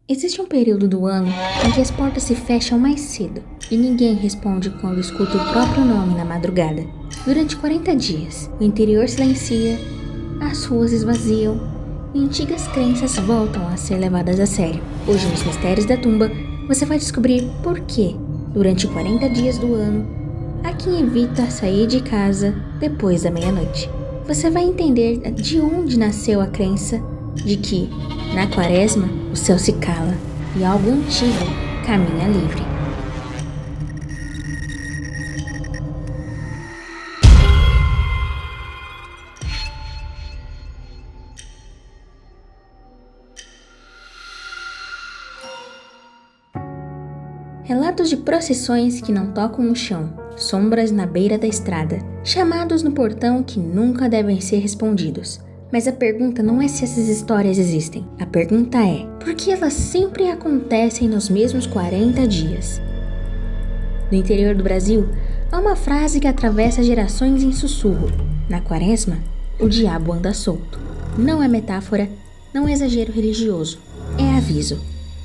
Existe um período do ano em que as portas se fecham mais cedo e ninguém responde quando escuta o próprio nome na madrugada. Durante 40 dias, o interior silencia, as ruas esvaziam e antigas crenças voltam a ser levadas a sério. Hoje, nos Mistérios da Tumba, você vai descobrir por que, durante 40 dias do ano, há quem evita sair de casa depois da meia-noite. Você vai entender de onde nasceu a crença de que, na quaresma, o céu se cala e algo antigo caminha livre. Relatos de procissões que não tocam no chão, sombras na beira da estrada, chamados no portão que nunca devem ser respondidos. Mas a pergunta não é se essas histórias existem. A pergunta é, por que elas sempre acontecem nos mesmos 40 dias? No interior do Brasil, há uma frase que atravessa gerações em sussurro. Na quaresma, o diabo anda solto. Não é metáfora, não é exagero religioso, é aviso.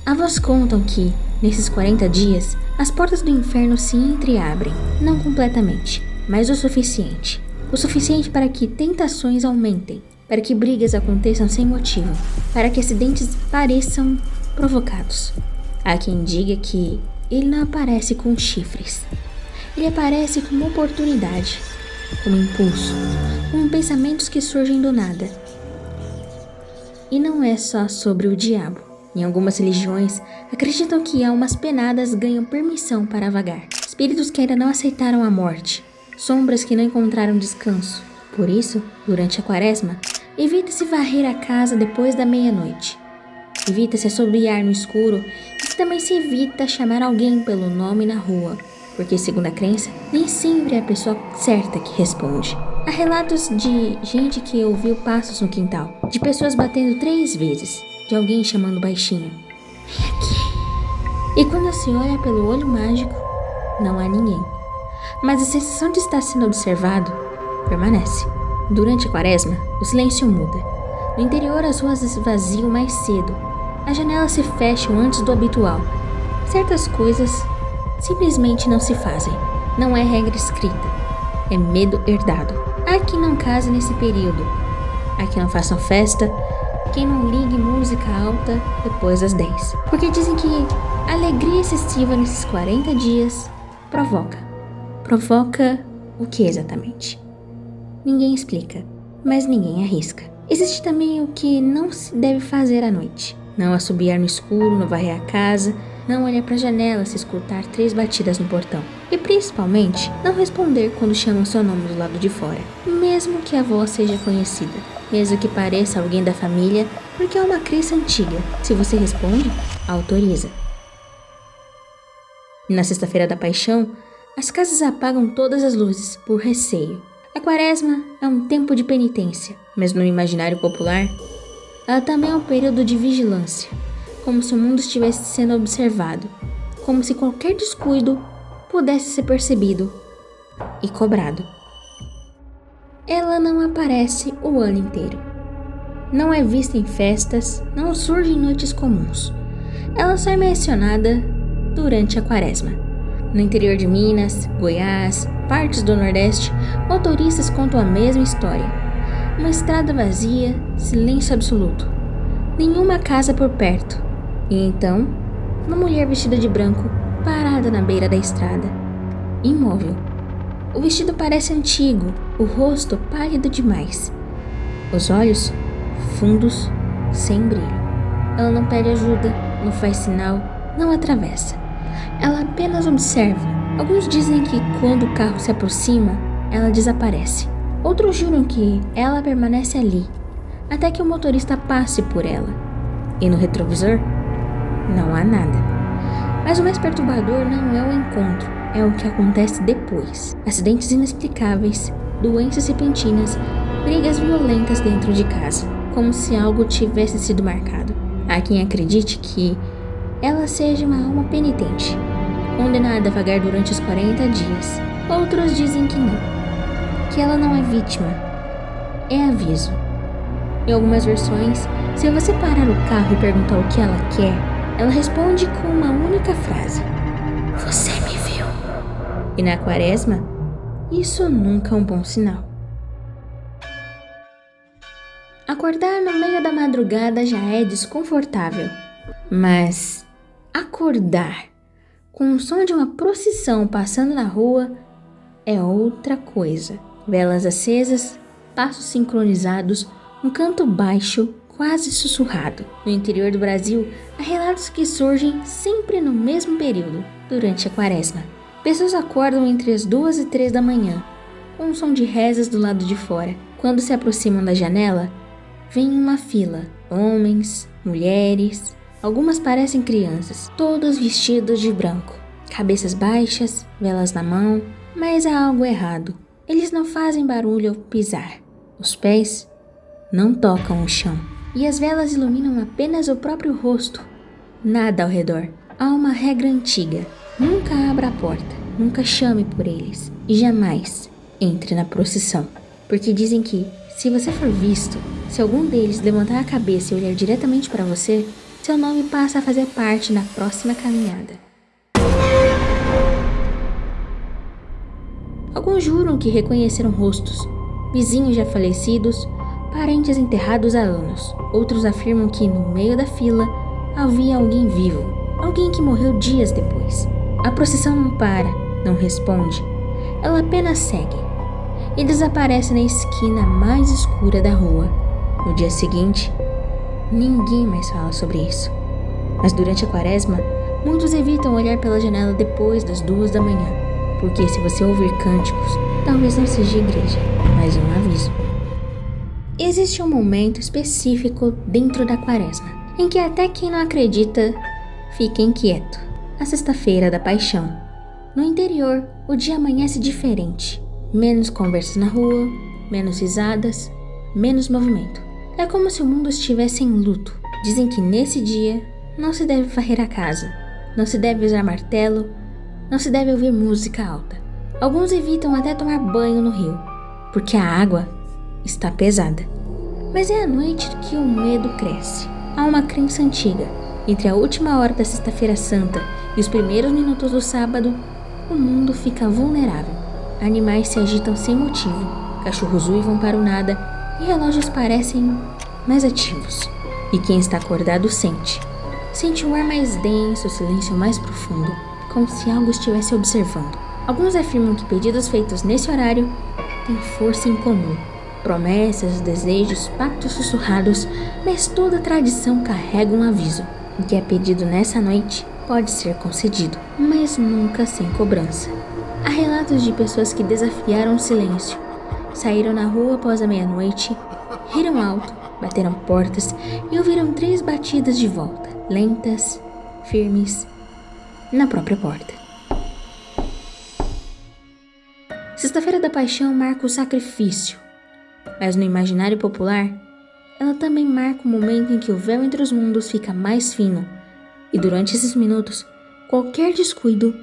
Avós contam que, nesses 40 dias, as portas do inferno se entreabrem, não completamente, mas o suficiente. O suficiente para que tentações aumentem, para que brigas aconteçam sem motivo, para que acidentes pareçam provocados. Há quem diga que ele não aparece com chifres. Ele aparece como oportunidade, como impulso, como pensamentos que surgem do nada. E não é só sobre o diabo. Em algumas religiões, acreditam que almas penadas ganham permissão para vagar. Espíritos que ainda não aceitaram a morte, sombras que não encontraram descanso. Por isso, durante a quaresma, evita-se varrer a casa depois da meia-noite. Evita-se assobiar no escuro e também se evita chamar alguém pelo nome na rua, porque, segundo a crença, nem sempre é a pessoa certa que responde. Há relatos de gente que ouviu passos no quintal, de pessoas batendo 3 vezes, de alguém chamando baixinho: "Vem aqui!" E quando se olha pelo olho mágico, não há ninguém. Mas a sensação de estar sendo observado permanece. Durante a quaresma, o silêncio muda. No interior, as ruas esvaziam mais cedo. As janelas se fecham antes do habitual. Certas coisas simplesmente não se fazem. Não é regra escrita. É medo herdado. Há quem não case nesse período. Há quem não façam festa. Quem não ligue música alta depois das 10. Porque dizem que a alegria excessiva nesses 40 dias provoca. Provoca o que exatamente? Ninguém explica, mas ninguém arrisca. Existe também o que não se deve fazer à noite. Não assobiar no escuro, não varrer a casa, não olhar para a janela se escutar 3 batidas no portão. E principalmente, não responder quando chamam seu nome do lado de fora, mesmo que a voz seja conhecida, mesmo que pareça alguém da família, porque é uma crença antiga. Se você responde, autoriza. Na sexta-feira da Paixão, as casas apagam todas as luzes por receio. A quaresma é um tempo de penitência, mas no imaginário popular, ela também é um período de vigilância, como se o mundo estivesse sendo observado, como se qualquer descuido pudesse ser percebido e cobrado. Ela não aparece o ano inteiro. Não é vista em festas, não surge em noites comuns. Ela só é mencionada durante a quaresma. No interior de Minas, Goiás, partes do Nordeste, motoristas contam a mesma história. Uma estrada vazia, silêncio absoluto. Nenhuma casa por perto. E então, uma mulher vestida de branco, parada na beira da estrada, imóvel. O vestido parece antigo, o rosto pálido demais. Os olhos fundos, sem brilho. Ela não pede ajuda, não faz sinal, não atravessa. Ela apenas observa. Alguns dizem que quando o carro se aproxima, ela desaparece. Outros juram que ela permanece ali, até que o motorista passe por ela. E no retrovisor, não há nada. Mas o mais perturbador não é o encontro, é o que acontece depois. Acidentes inexplicáveis, doenças repentinas, brigas violentas dentro de casa, como se algo tivesse sido marcado. Há quem acredite que ela seja uma alma penitente, condenada a vagar durante os 40 dias. Outros dizem que não, que ela não é vítima, é aviso. Em algumas versões, se você parar o carro e perguntar o que ela quer, Ela responde com uma única frase: "Você me viu?" E na quaresma, isso nunca é um bom sinal. Acordar no meio da madrugada já é desconfortável, mas acordar com o som de uma procissão passando na rua é outra coisa. Velas acesas, passos sincronizados, um canto baixo, quase sussurrado. No interior do Brasil, há relatos que surgem sempre no mesmo período, durante a quaresma. Pessoas acordam entre as 2 e 3 da manhã, com um som de rezas do lado de fora. Quando se aproximam da janela, vem uma fila, homens, mulheres, algumas parecem crianças, todos vestidos de branco, cabeças baixas, velas na mão, mas há algo errado. Eles não fazem barulho ao pisar, os pés não tocam o chão, e as velas iluminam apenas o próprio rosto, nada ao redor. Há uma regra antiga: nunca abra a porta, nunca chame por eles, e jamais entre na procissão, porque dizem que, se você for visto, se algum deles levantar a cabeça e olhar diretamente para você, seu nome passa a fazer parte da próxima caminhada. Alguns juram que reconheceram rostos, vizinhos já falecidos, parentes enterrados há anos. Outros afirmam que no meio da fila havia alguém vivo, alguém que morreu dias depois. A procissão não para, não responde, ela apenas segue e desaparece na esquina mais escura da rua. No dia seguinte, ninguém mais fala sobre isso. Mas durante a quaresma, muitos evitam olhar pela janela depois das 2 da manhã, porque se você ouvir cânticos, talvez não seja igreja, mas um aviso. Existe um momento específico dentro da quaresma, em que até quem não acredita fica inquieto. A sexta-feira da paixão. No interior, o dia amanhece diferente. Menos conversas na rua, menos risadas, menos movimento. É como se o mundo estivesse em luto. Dizem que nesse dia não se deve varrer a casa, não se deve usar martelo, não se deve ouvir música alta. Alguns evitam até tomar banho no rio, porque a água está pesada. Mas é à noite que o medo cresce. Há uma crença antiga. Entre a última hora da sexta-feira santa e os primeiros minutos do sábado, o mundo fica vulnerável. Animais se agitam sem motivo, cachorros uivam para o nada e relógios parecem mais ativos. E quem está acordado sente o ar mais denso, o silêncio mais profundo, como se algo estivesse observando. Alguns afirmam que pedidos feitos nesse horário têm força incomum. Promessas, desejos, pactos sussurrados, mas toda tradição carrega um aviso. O que é pedido nessa noite pode ser concedido, mas nunca sem cobrança. Há relatos de pessoas que desafiaram o silêncio, saíram na rua após a meia-noite, riram alto, bateram portas e ouviram 3 batidas de volta, lentas, firmes, na própria porta. Sexta-feira da Paixão marca o sacrifício, mas no imaginário popular, ela também marca o momento em que o véu entre os mundos fica mais fino, e durante esses minutos, qualquer descuido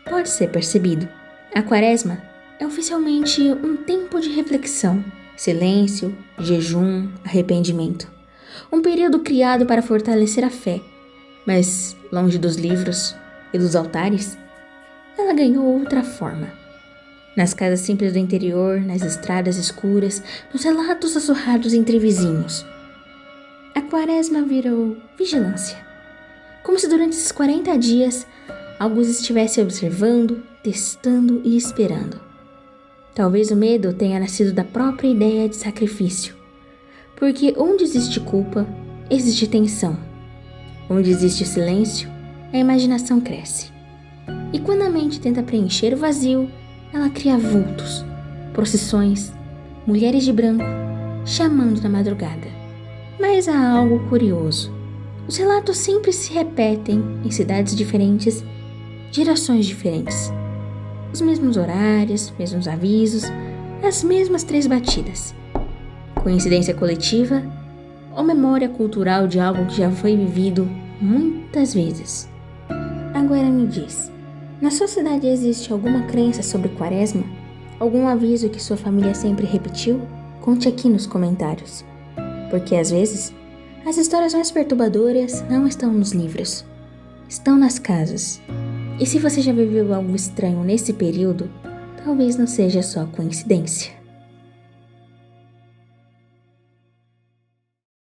pode ser percebido. A quaresma é oficialmente um tempo de reflexão, silêncio, jejum, arrependimento. Um período criado para fortalecer a fé, mas longe dos livros e dos altares, ela ganhou outra forma. Nas casas simples do interior, nas estradas escuras, nos relatos sussurrados entre vizinhos. A quaresma virou vigilância. Como se durante esses 40 dias, alguns estivessem observando, testando e esperando. Talvez o medo tenha nascido da própria ideia de sacrifício. Porque onde existe culpa, existe tensão. Onde existe silêncio, a imaginação cresce. E quando a mente tenta preencher o vazio, ela cria vultos, procissões, mulheres de branco, chamando na madrugada. Mas há algo curioso. Os relatos sempre se repetem em cidades diferentes, gerações diferentes. Os mesmos horários, mesmos avisos, as mesmas 3 batidas. Coincidência coletiva ou memória cultural de algo que já foi vivido muitas vezes? Agora me diz, na sua cidade existe alguma crença sobre quaresma? Algum aviso que sua família sempre repetiu? Conte aqui nos comentários. Porque às vezes, as histórias mais perturbadoras não estão nos livros, estão nas casas. E se você já viveu algo estranho nesse período, talvez não seja só coincidência.